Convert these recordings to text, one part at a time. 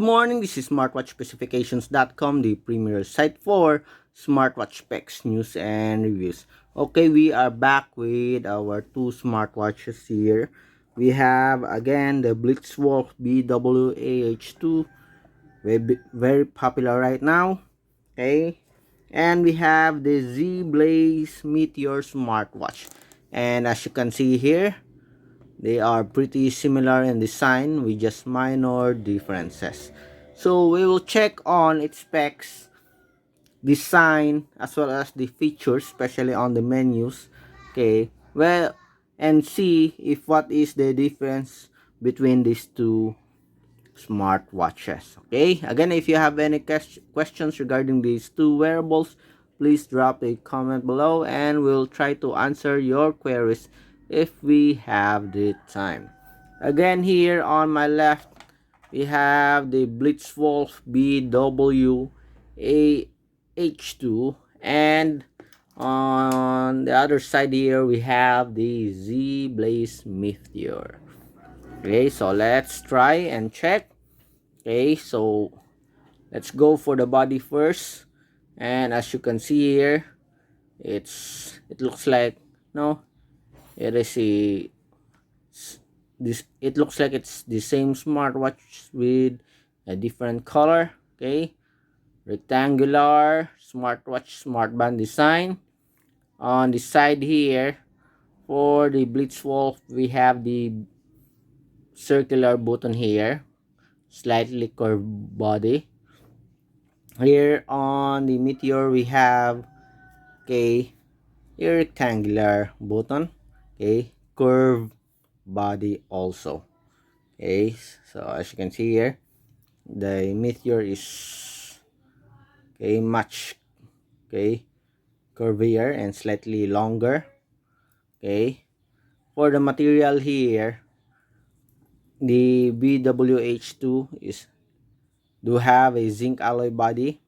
morning, this is smartwatchspecifications.com, the premier site for smartwatch specs, news, and reviews. Okay, we are back with our two smartwatches here. We have again the BlitzWolf BW-AH2, very popular right now. Okay, and we have the Zeblaze Meteor Smartwatch. And as you can see here, they are pretty similar in design with just minor differences. So we will check on its specs, design, as well as the features, especially on the menus. Okay, well, and see if what is the difference between these two smartwatches. Okay, again, if you have any questions regarding these two wearables, please drop a comment below and we'll try to answer your queries if we have the time. Again, here on my left we have the BlitzWolf BW-AH2, and on the other side here we have the Zeblaze Meteor. Okay, so let's try and check. Okay, so let's go for the body first. And as you can see here, it looks like no, it is a this it looks like it's the same smartwatch with a different color. Okay, rectangular smartwatch smart band design. On the side here for the BlitzWolf, we have the circular button here, slightly curved body. Here on the Meteor we have a rectangular button, okay, curved body also. Okay, so as you can see here, the Meteor is much curvier and slightly longer. Okay, for the material here, the BWH2 do have a zinc alloy body,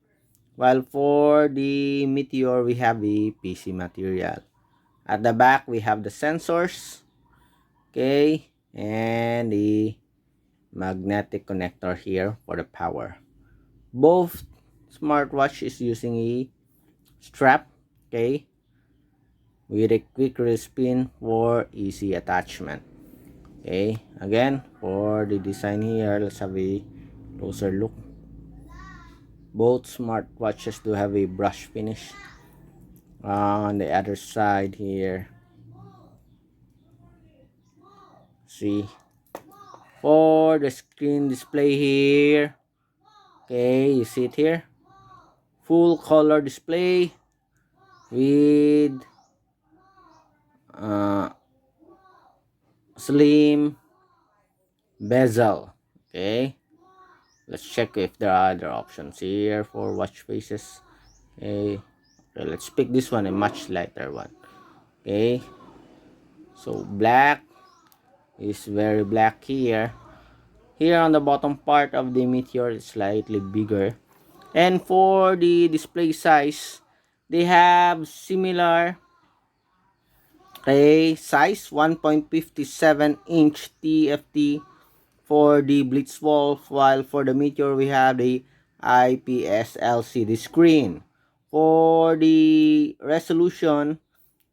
while for the Meteor we have the PC material. At the back we have the sensors, okay, and the magnetic connector here for the power. Both smartwatch is using a strap, okay, with a quick release pin for easy attachment. Okay, again for the design here, let's have a closer look. Both smartwatches do have a brush finish. On the other side here, see, for the screen display here, okay, you see it here, full color display with slim bezel. Okay, let's check if there are other options here for watch faces. Okay, let's pick this one, a much lighter one. Okay, so black is very black here. Here on the bottom part of the Meteor is slightly bigger. And for the display size, they have similar size, 1.57-inch TFT for the BlitzWolf, while for the Meteor we have the IPS LCD screen. For the resolution,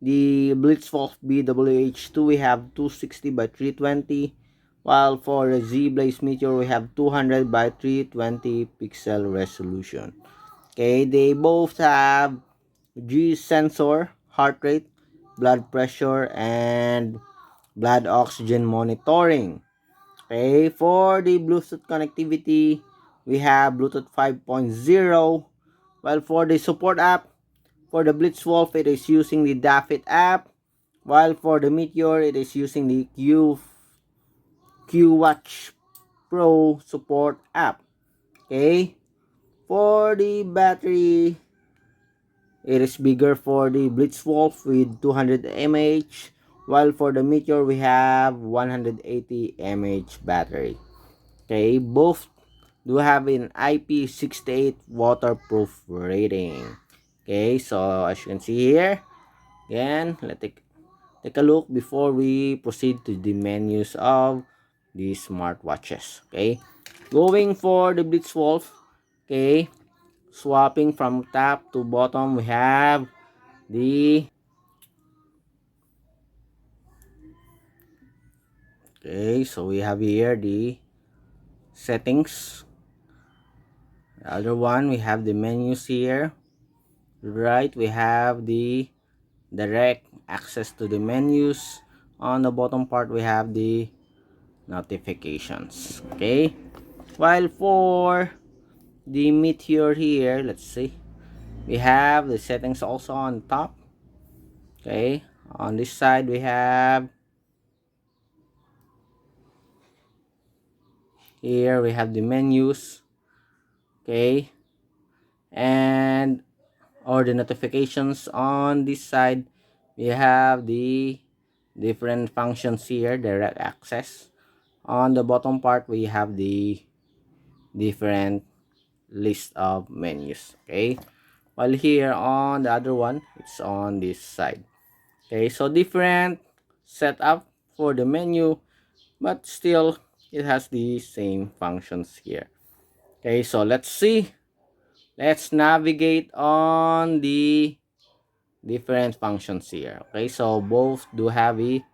the BlitzWolf BW-AH2 we have 260 by 320, while for the Zeblaze Meteor we have 200 by 320 pixel resolution. Okay, they both have G sensor, heart rate, blood pressure, and blood oxygen monitoring. Okay, for the Bluetooth connectivity, we have Bluetooth 5.0, while for the support app, for the BlitzWolf, it is using the Daffit app, while for the Meteor, it is using the QWatch Pro support app. Okay, for the battery, it is bigger for the BlitzWolf with 200 mAh, while for the Meteor we have 180 mAh battery. Okay, both do have an IP68 waterproof rating. Okay, so as you can see here, again, let's take a look before we proceed to the menus of the smartwatches. Okay, Going for the BlitzWolf, okay, swapping from top to bottom, we have the, okay, so we have here the settings. The other one, we have the menus here. Right, we have the direct access to the menus. On the bottom part, we have the notifications. Okay, while for the Meteor here, let's see, we have the settings also on top. Okay, on this side we have, here we have the menus. Okay, and or the notifications. On this side we have the different functions here, direct access. On the bottom part we have the different list of menus. Okay, while here on the other one, it's on this side. Okay, so different setup for the menu, but still it has the same functions here. Okay, so let's see, let's navigate on the different functions here. Okay, so both do have a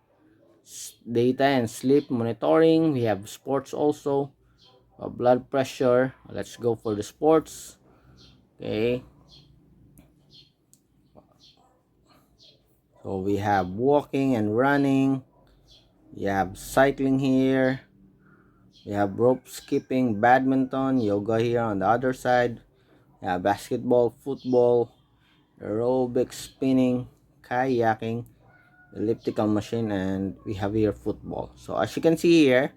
data and sleep monitoring. We have sports also, blood pressure. Let's go for the sports. Okay, so we have walking and running. We have cycling here. We have rope skipping, badminton, yoga here on the other side. We have basketball, football, aerobics, spinning, kayaking, elliptical machine, and we have here football. So as you can see here,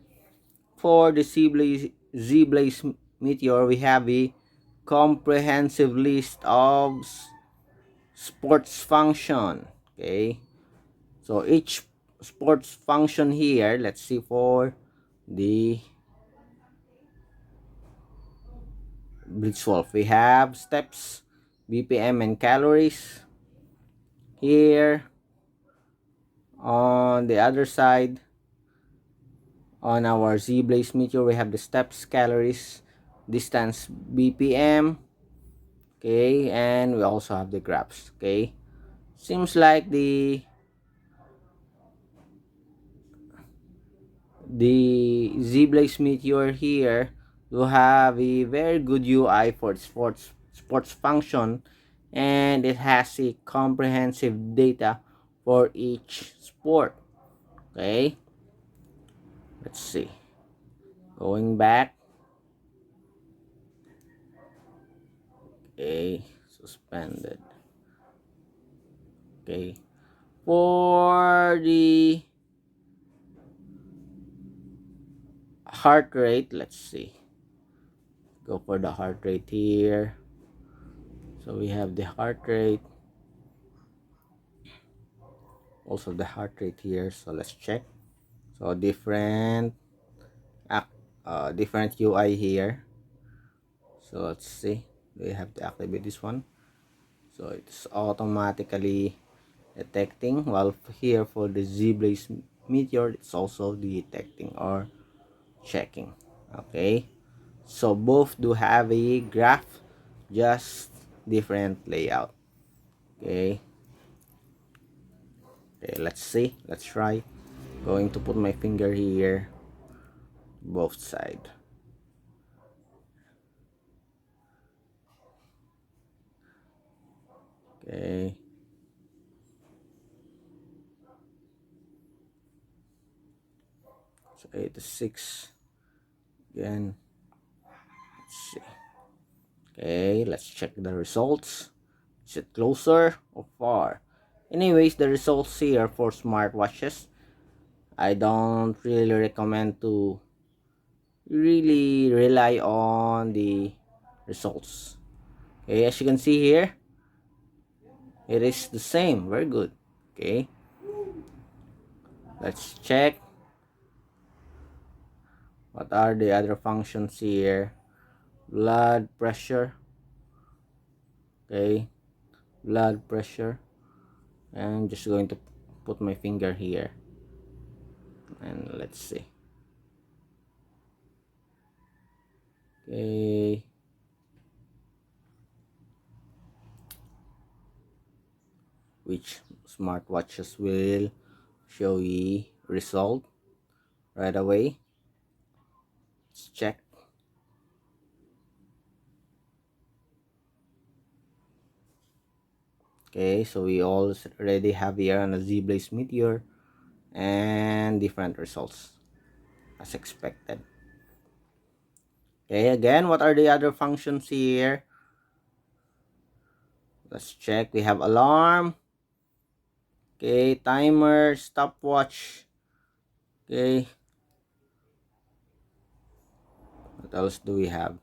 for the Zeblaze Meteor, we have a comprehensive list of sports function. Okay, so each sports function here, let's see for the BlitzWolf, we have steps, BPM, and calories. Here on the other side, on our Zeblaze Meteor, we have the steps, calories, distance, BPM. Okay, and we also have the graphs. Okay, seems like the Zeblaze Meteor here do have a very good UI for sports function, and it has a comprehensive data for each sport. Okay, let's see, going back. Okay, suspended. Okay, for the heart rate, let's see, go for the heart rate here. So we have the heart rate, also the heart rate here. So let's check. So different UI here. So let's see, we have to activate this one. So it's automatically detecting, while here for the Zeblaze Meteor, it's also detecting or checking. Okay, so both do have a graph, just different layout. Okay, okay, let's see, let's try. Going to put my finger here, both side. Okay, so 86 again. Let's see. Okay, let's check the results. Is it closer or far? Anyways, the results here for smartwatches, I don't really recommend to really rely on the results. Okay, as you can see here, it is the same. Very good. Okay, let's check what are the other functions here. Blood pressure. Okay, blood pressure. I'm just going to put my finger here and let's see. Okay. Which smartwatches will show the result right away? Let's check. Okay, so we already have here on a Zeblaze Meteor and different results as expected. Okay, again, what are the other functions here? Let's check. We have alarm. Okay, timer, stopwatch. Okay, what else do we have?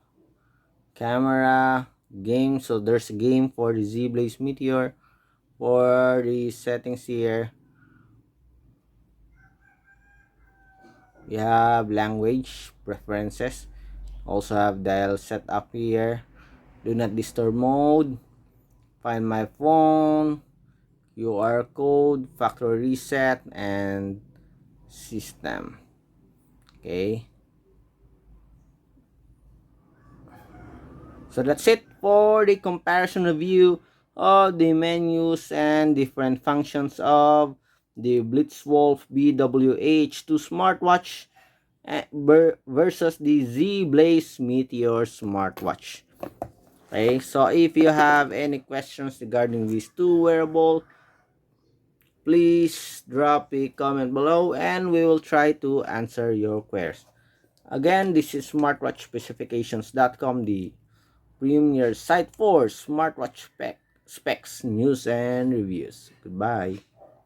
Camera, game. So there's a game for the Zeblaze Meteor. For the settings here, we have language preferences. Also have dial set up here. Do not disturb mode. Find my phone. QR code, factory reset, and system. Okay, so that's it for the comparison review of the menus and different functions of the BlitzWolf BW-AH2 Smartwatch versus the Zeblaze Meteor Smartwatch. Okay, so if you have any questions regarding these two wearables, please drop a comment below and we will try to answer your queries. Again, this is smartwatchspecifications.com, the premier site for smartwatch specs, news, and reviews. Goodbye.